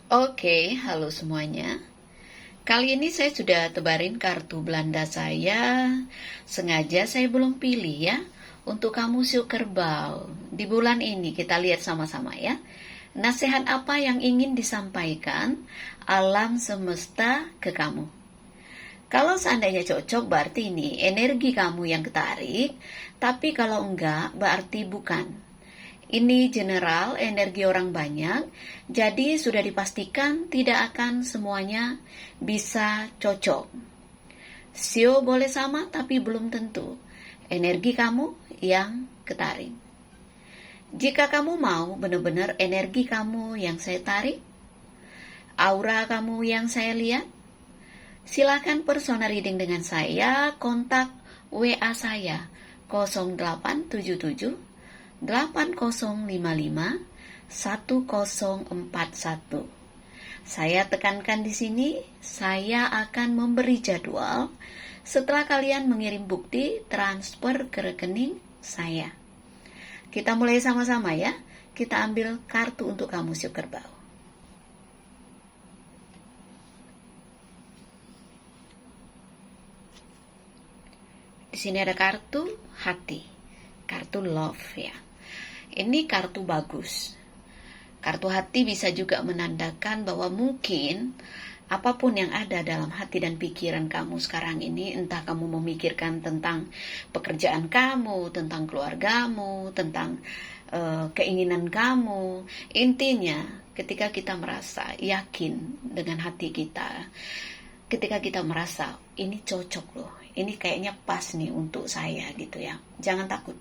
Oke, halo semuanya. Kali ini saya sudah tebarin kartu Belanda saya. Sengaja saya belum pilih ya. Untuk kamu Siu Kerbau. Di bulan ini kita lihat sama-sama ya. Nasihat apa yang ingin disampaikan alam semesta ke kamu? Kalau seandainya cocok berarti ini energi kamu yang ketarik. Tapi kalau enggak berarti bukan. Ini general, energi orang banyak, jadi sudah dipastikan tidak akan semuanya bisa cocok. Sio boleh sama, tapi belum tentu. Energi kamu yang ketarik. Jika kamu mau benar-benar energi kamu yang saya tarik, aura kamu yang saya lihat, silakan personal reading dengan saya, kontak WA saya 0877 8055 1041. Saya tekankan di sini, saya akan memberi jadwal setelah kalian mengirim bukti transfer ke rekening saya. Kita mulai sama-sama ya. Kita ambil kartu untuk kamu Siu Kerbau. Di sini ada kartu hati, kartu love ya. Ini kartu bagus. Kartu hati bisa juga menandakan bahwa mungkin apapun yang ada dalam hati dan pikiran kamu sekarang ini, entah kamu memikirkan tentang pekerjaan kamu, tentang keluargamu, tentang keinginan kamu. Intinya, ketika kita merasa yakin dengan hati kita, ketika kita merasa ini cocok loh, ini kayaknya pas nih untuk saya gitu ya. Jangan takut.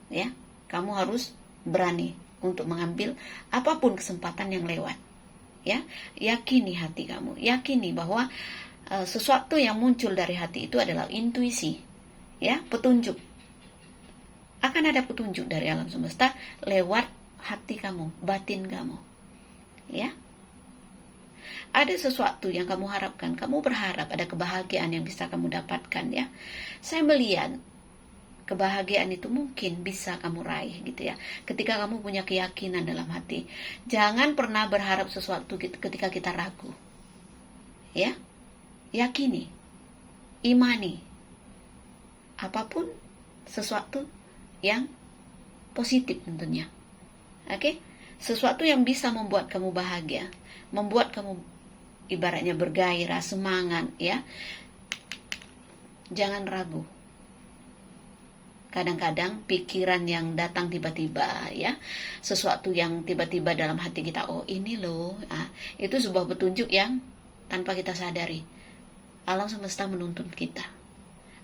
Ya, kamu harus berani untuk mengambil apapun kesempatan yang lewat. Ya, yakini hati kamu, yakini bahwa sesuatu yang muncul dari hati itu adalah intuisi, ya, petunjuk. Akan ada petunjuk dari alam semesta lewat hati kamu, batin kamu. Ya. Ada sesuatu yang kamu harapkan, kamu berharap ada kebahagiaan yang bisa kamu dapatkan ya. Saya melihat kebahagiaan itu mungkin bisa kamu raih gitu ya. Ketika kamu punya keyakinan dalam hati. Jangan pernah berharap sesuatu ketika kita ragu. Ya. Yakini. Imani. Apapun sesuatu yang positif tentunya. Oke? Sesuatu yang bisa membuat kamu bahagia, membuat kamu ibaratnya bergairah, semangat ya. Jangan ragu. Kadang-kadang pikiran yang datang tiba-tiba ya, sesuatu yang tiba-tiba dalam hati kita, oh ini loh, itu sebuah petunjuk yang tanpa kita sadari alam semesta menuntun kita.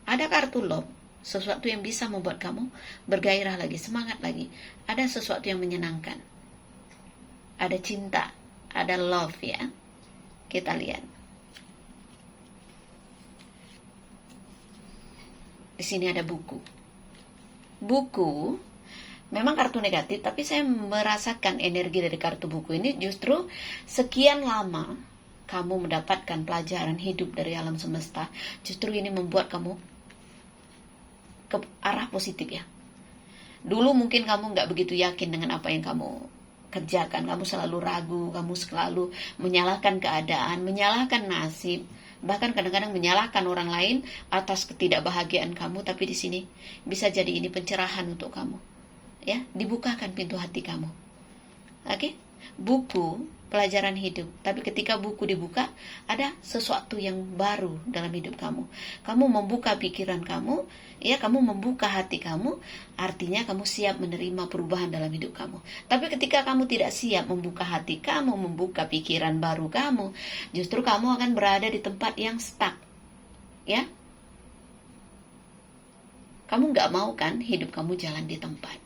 Ada kartu love, sesuatu yang bisa membuat kamu bergairah lagi, semangat lagi. Ada sesuatu yang menyenangkan, ada cinta, ada love ya. Kita lihat di sini ada buku. Buku memang kartu negatif, tapi saya merasakan energi dari kartu buku ini justru sekian lama kamu mendapatkan pelajaran hidup dari alam semesta, justru ini membuat kamu ke arah positif ya. Dulu mungkin kamu nggak begitu yakin dengan apa yang kamu kerjakan, kamu selalu ragu, kamu selalu menyalahkan keadaan, menyalahkan nasib, bahkan kadang-kadang menyalahkan orang lain atas ketidakbahagiaan kamu. Tapi di sini bisa jadi ini pencerahan untuk kamu ya, dibukakan pintu hati kamu. Oke? Buku pelajaran hidup, tapi ketika buku dibuka ada sesuatu yang baru dalam hidup kamu. Kamu membuka pikiran kamu ya, kamu membuka hati kamu, artinya kamu siap menerima perubahan dalam hidup kamu. Tapi ketika kamu tidak siap membuka hati kamu, membuka pikiran baru kamu, justru kamu akan berada di tempat yang stuck ya. Kamu gak mau kan hidup kamu jalan di tempat.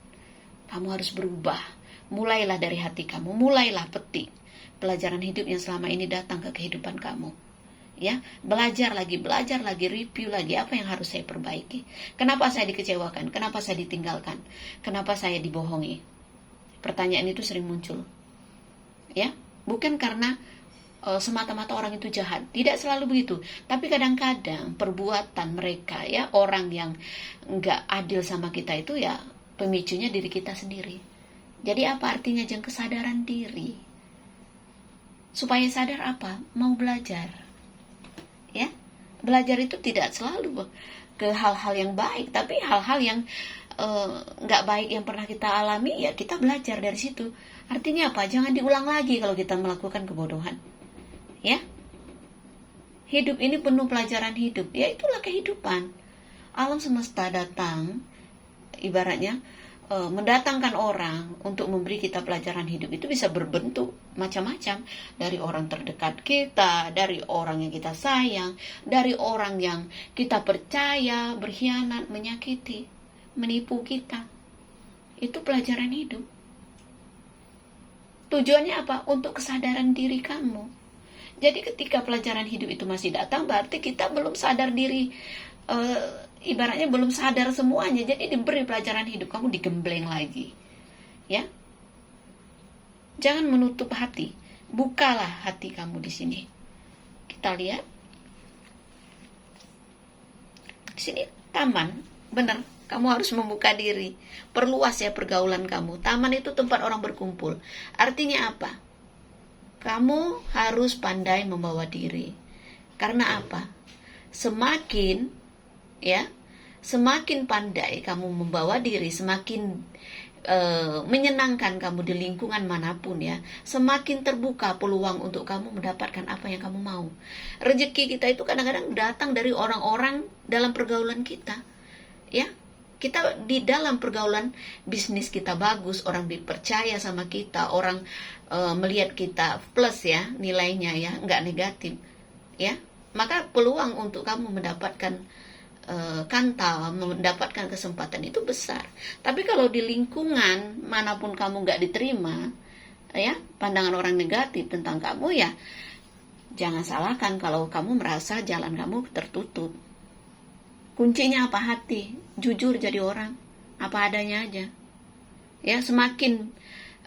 Kamu harus berubah. Mulailah dari hati kamu, mulailah petik pelajaran hidup yang selama ini datang ke kehidupan kamu. Ya, belajar lagi, review lagi apa yang harus saya perbaiki. Kenapa saya dikecewakan? Kenapa saya ditinggalkan? Kenapa saya dibohongi? Pertanyaan itu sering muncul. Ya, bukan karena semata-mata orang itu jahat, tidak selalu begitu. Tapi kadang-kadang perbuatan mereka ya, orang yang nggak adil sama kita itu ya pemicunya diri kita sendiri. Jadi apa artinya kesadaran diri? Supaya sadar apa? Mau belajar. Ya, belajar itu tidak selalu ke hal-hal yang baik, tapi hal-hal yang nggak baik yang pernah kita alami, ya kita belajar dari situ. Artinya apa? Jangan diulang lagi kalau kita melakukan kebodohan. Ya, hidup ini penuh pelajaran hidup. Ya, itulah kehidupan. Alam semesta datang, ibaratnya mendatangkan orang untuk memberi kita pelajaran hidup. Itu bisa berbentuk macam-macam, dari orang terdekat kita, dari orang yang kita sayang, dari orang yang kita percaya berkhianat, menyakiti, menipu kita. Itu pelajaran hidup. Tujuannya apa? Untuk kesadaran diri kamu. Jadi ketika pelajaran hidup itu masih datang, berarti kita belum sadar diri, ibaratnya belum sadar semuanya. Jadi diberi pelajaran hidup, kamu digembleng lagi. Ya, jangan menutup hati, bukalah hati kamu di sini. Kita lihat di sini taman, benar. Kamu harus membuka diri, perluas ya pergaulan kamu. Taman itu tempat orang berkumpul. Artinya apa? Kamu harus pandai membawa diri. Karena apa? Semakin pandai kamu membawa diri, semakin menyenangkan kamu di lingkungan manapun ya, semakin terbuka peluang untuk kamu mendapatkan apa yang kamu mau. Rezeki kita itu kadang-kadang datang dari orang-orang dalam pergaulan kita. Ya, kita di dalam pergaulan bisnis kita bagus, orang dipercaya sama kita, orang melihat kita plus ya nilainya ya, nggak negatif ya, maka peluang untuk kamu mendapatkan kantal, mendapatkan kesempatan itu besar. Tapi kalau di lingkungan manapun kamu nggak diterima ya, pandangan orang negatif tentang kamu ya, jangan salahkan kalau kamu merasa jalan kamu tertutup. Kuncinya apa? Hati, jujur jadi orang, apa adanya aja. Ya, semakin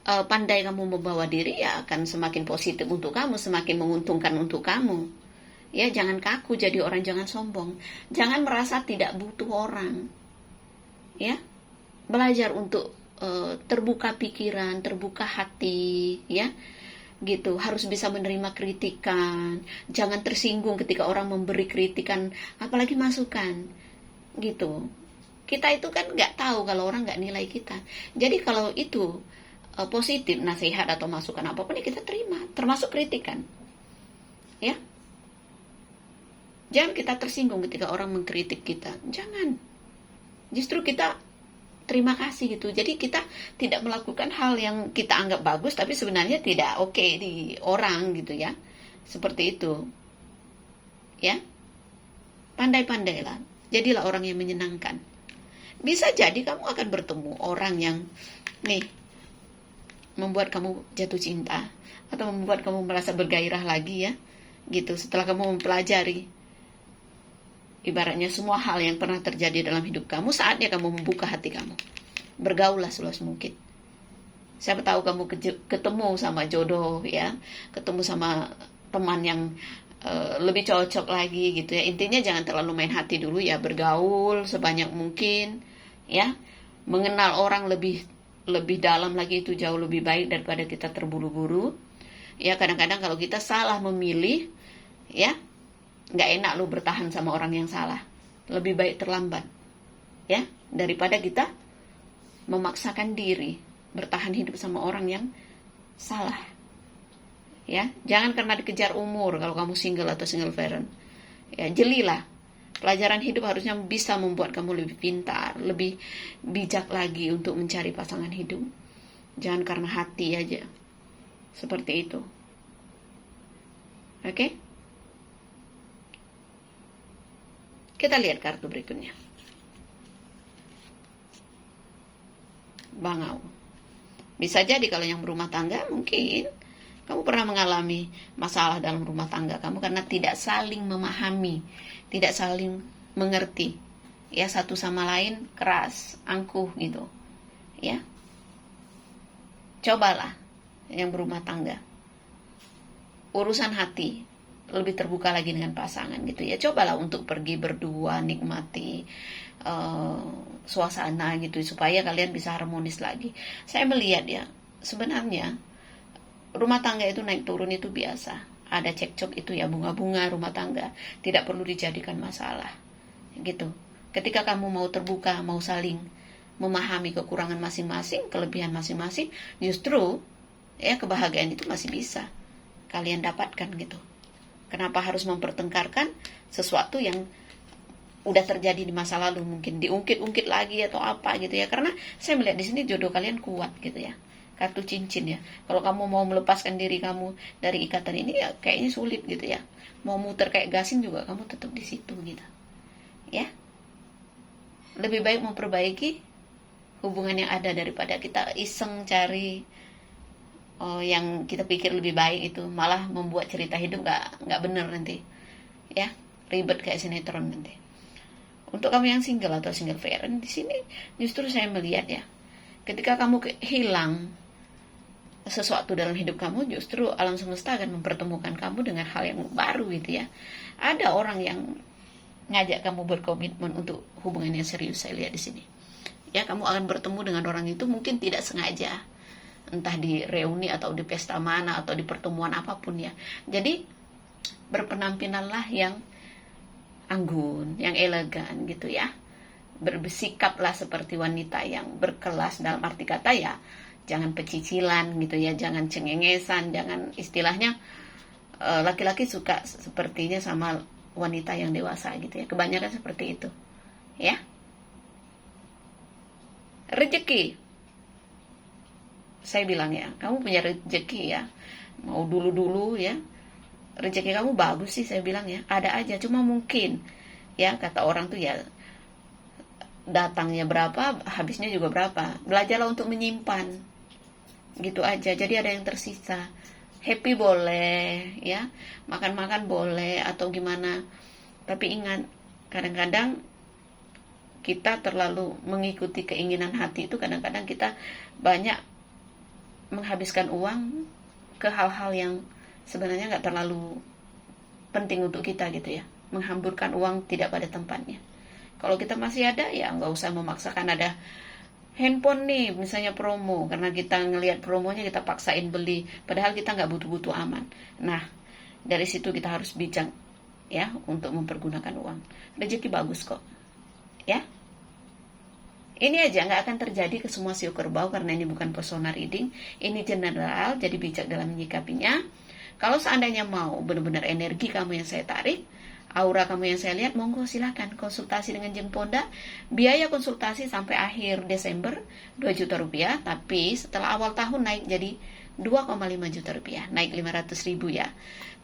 pandai kamu membawa diri, ya akan semakin positif untuk kamu, semakin menguntungkan untuk kamu. Ya, jangan kaku jadi orang, jangan sombong, jangan merasa tidak butuh orang. Ya, belajar untuk terbuka pikiran, terbuka hati, ya. Gitu, harus bisa menerima kritikan, jangan tersinggung ketika orang memberi kritikan, apalagi masukan. Gitu, kita itu kan nggak tahu kalau orang nggak nilai kita. Jadi kalau itu positif, nasihat atau masukan apapun ya kita terima, termasuk kritikan. Ya, jangan kita tersinggung ketika orang mengkritik kita, jangan. Justru kita terima kasih gitu. Jadi kita tidak melakukan hal yang kita anggap bagus tapi sebenarnya tidak oke di orang gitu ya. Seperti itu. Ya. Pandai-pandailah. Jadilah orang yang menyenangkan. Bisa jadi kamu akan bertemu orang yang membuat kamu jatuh cinta atau membuat kamu merasa bergairah lagi ya. Gitu, setelah kamu mempelajari ibaratnya semua hal yang pernah terjadi dalam hidup kamu, saatnya kamu membuka hati kamu. Bergaullah seluas mungkin. Siapa tahu kamu ketemu sama jodoh ya, ketemu sama teman yang lebih cocok lagi gitu ya. Intinya jangan terlalu main hati dulu ya, bergaul sebanyak mungkin ya. Mengenal orang lebih dalam lagi itu jauh lebih baik daripada kita terburu-buru. Ya, kadang-kadang kalau kita salah memilih ya, nggak enak lu bertahan sama orang yang salah. Lebih baik terlambat ya, daripada kita memaksakan diri bertahan hidup sama orang yang salah. Ya, jangan karena dikejar umur kalau kamu single atau single parent. Ya, jelilah. Pelajaran hidup harusnya bisa membuat kamu lebih pintar, lebih bijak lagi untuk mencari pasangan hidup. Jangan karena hati aja. Seperti itu. Oke? Kita lihat kartu berikutnya. Bangau. Bisa jadi kalau yang berumah tangga mungkin kamu pernah mengalami masalah dalam rumah tangga kamu karena tidak saling memahami, tidak saling mengerti. Ya, satu sama lain keras, angkuh gitu. Ya. Cobalah yang berumah tangga. Urusan hati lebih terbuka lagi dengan pasangan gitu ya. Cobalah untuk pergi berdua, nikmati suasana gitu supaya kalian bisa harmonis lagi. Saya melihat ya, sebenarnya Rumah tangga itu naik turun itu biasa. Ada cekcok itu ya bunga-bunga rumah tangga. Tidak perlu dijadikan masalah. Gitu. Ketika kamu mau terbuka, mau saling memahami kekurangan masing-masing, kelebihan masing-masing, justru ya kebahagiaan itu masih bisa kalian dapatkan gitu. Kenapa harus mempertengkarkan sesuatu yang udah terjadi di masa lalu, mungkin diungkit-ungkit lagi atau apa gitu ya. Karena saya melihat di sini jodoh kalian kuat gitu ya. Kartu cincin ya. Kalau kamu mau melepaskan diri kamu dari ikatan ini ya kayaknya sulit gitu ya. Mau muter kayak gasing juga kamu tetap di situ gitu. Ya. Lebih baik memperbaiki hubungan yang ada daripada kita iseng cari yang kita pikir lebih baik itu, malah membuat cerita hidup nggak bener nanti. Ya, ribet kayak sinetron nanti. Untuk kamu yang single atau single parent di sini justru saya melihat ya, ketika kamu hilang sesuatu dalam hidup kamu, justru alam semesta akan mempertemukan kamu dengan hal yang baru gitu ya. Ada orang yang ngajak kamu berkomitmen untuk hubungan yang serius, saya lihat di sini. Ya, kamu akan bertemu dengan orang itu mungkin tidak sengaja, entah di reuni atau di pesta mana atau di pertemuan apapun ya. Jadi berpenampilanlah yang anggun, yang elegan gitu ya. Bersikaplah seperti wanita yang berkelas dalam arti kata ya. Jangan pecicilan gitu ya, jangan cengengesan, jangan istilahnya laki-laki suka sepertinya sama wanita yang dewasa gitu ya. Kebanyakan seperti itu. Ya. Rezeki. Saya bilang ya, kamu punya rezeki ya. Mau dulu-dulu ya. Rezeki kamu bagus sih saya bilang ya. Ada aja, cuma mungkin ya kata orang tuh ya, datangnya berapa, habisnya juga berapa. Belajarlah untuk menyimpan. Gitu aja. Jadi ada yang tersisa. Happy boleh ya, makan-makan boleh atau gimana. Tapi ingat, kadang-kadang kita terlalu mengikuti keinginan hati itu, kadang-kadang kita banyak menghabiskan uang ke hal-hal yang sebenarnya nggak terlalu penting untuk kita gitu ya. Menghamburkan uang tidak pada tempatnya. Kalau kita masih ada ya nggak usah memaksakan. Ada handphone nih misalnya promo, karena kita ngelihat promonya kita paksain beli, padahal kita nggak butuh-butuh aman. Nah, dari situ kita harus bijak ya untuk mempergunakan uang. Rezeki bagus kok ya. Ini aja nggak akan terjadi ke semua shio kerbau karena ini bukan persona reading, ini general, jadi bijak dalam menyikapinya. Kalau seandainya mau benar-benar energi kamu yang saya tarik, aura kamu yang saya lihat, monggo silakan konsultasi dengan Jeng Ponda. Biaya konsultasi sampai akhir Desember 2 juta rupiah, tapi setelah awal tahun naik jadi 2,5 juta rupiah, naik 500.000 ya,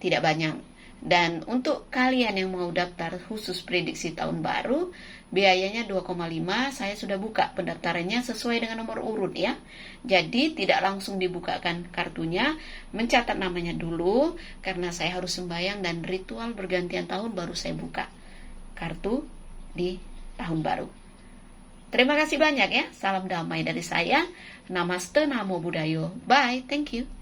tidak banyak. Dan untuk kalian yang mau daftar khusus prediksi tahun baru, biayanya 2,5, saya sudah buka pendaftarannya sesuai dengan nomor urut ya. Jadi tidak langsung dibukakan kartunya, mencatat namanya dulu, karena saya harus sembahyang dan ritual bergantian tahun baru saya buka kartu di tahun baru. Terima kasih banyak ya, salam damai dari saya. Namaste, Namo Buddhayo. Bye, thank you.